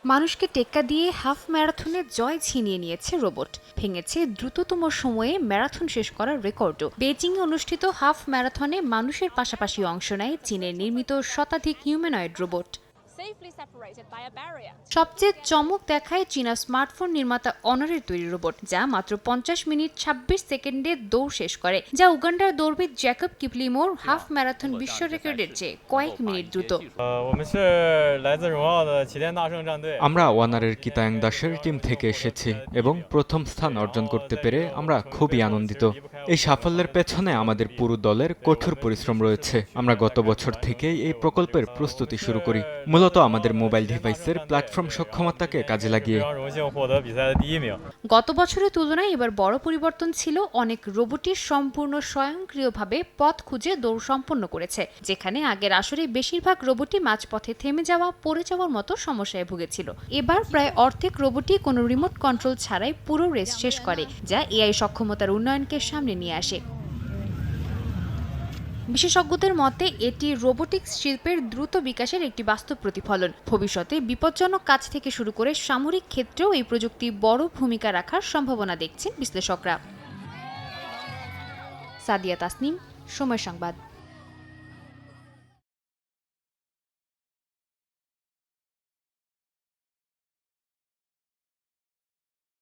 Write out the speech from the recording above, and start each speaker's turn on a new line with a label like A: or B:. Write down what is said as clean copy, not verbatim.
A: মানুষকে টেক্কা দিয়ে হাফ ম্যারাথনে জয় ছিনিয়ে নিয়েছে রোবট। ভেঙেছে দ্রুততম সময়ে ম্যারাথন শেষ করার রেকর্ডও। বেজিংয়ে অনুষ্ঠিত হাফ ম্যারাথনে মানুষের পাশাপাশি অংশ নেয় চীনের নির্মিত শতাধিক হিউম্যানয়েড রোবট। সবচেয়ে চমক দেখায় চীনা স্মার্টফোন নির্মাতা অনারের তৈরি রোবট, যা মাত্র 50 মিনিট 26 সেকেন্ডে দৌড় শেষ করে, যা উগান্ডার দৌড়বিদ জ্যাকব কিপলিমোর হাফ ম্যারাথন বিশ্ব রেকর্ডের চেয়ে কয়েক মিনিট দ্রুত।
B: আমরা ওয়ানারের কিতায়াং দাসের টিম থেকে এসেছি এবং প্রথম স্থান অর্জন করতে পেরে আমরা খুবই আনন্দিত। এই সাফল্যের পেছনে আমাদের পুরো দলের কঠোর পরিশ্রম রয়েছে। আমরা গত বছর থেকেই এই প্রকল্পের প্রস্তুতি শুরু করি, মূলত আমাদের মোবাইল ডিভাইসের প্ল্যাটফর্ম সক্ষমতাকে কাজে লাগিয়ে।
A: গত বছরের তুলনায় এবার বড় পরিবর্তন ছিল, অনেক রোবটই সম্পূর্ণ স্বয়ংক্রিয়ভাবে পথ খুঁজে দৌড় সম্পন্ন করেছে, যেখানে আগের আসরে বেশিরভাগ রোবটই মাঝপথে থেমে যাওয়া, পড়ে যাওয়ার মতো সমস্যায় ভুগেছিল। এবার প্রায় অর্ধেক রোবটই কোনো রিমোট কন্ট্রোল ছাড়াই পুরো রেস শেষ করে, যা এআই সক্ষমতার উন্নয়নকে সামনে নিয়ে আসে। বিশেষজ্ঞদের মতে এটি রোবোটিক্স শিল্পের দ্রুত বিকাশের একটি বাস্তব প্রতিফলন। ভবিষ্যতে বিপজ্জনক কাজ থেকে শুরু করে সামরিক ক্ষেত্রেও এই প্রযুক্তি বড় ভূমিকা রাখার সম্ভাবনা দেখছেন বিশ্লেষকরা। সাদিয়া তাসনিম, সময় সংবাদ।